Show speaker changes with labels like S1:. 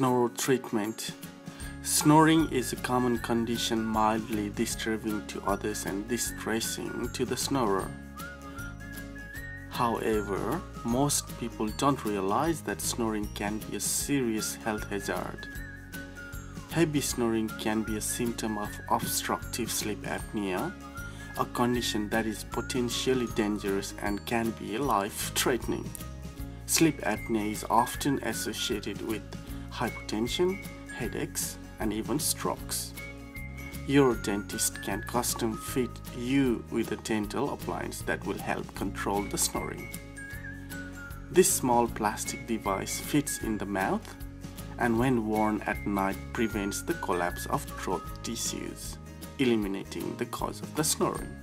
S1: Snore treatment. Snoring is a common condition mildly disturbing to others and distressing to the snorer. However, most people don't realize that snoring can be a serious health hazard. Heavy snoring can be a symptom of obstructive sleep apnea, a condition that is potentially dangerous and can be life-threatening. Sleep apnea is often associated with hypertension, headaches, and even strokes. Your dentist can custom fit you with a dental appliance that will help control the snoring. This small plastic device fits in the mouth and when worn at night prevents the collapse of throat tissues, eliminating the cause of the snoring.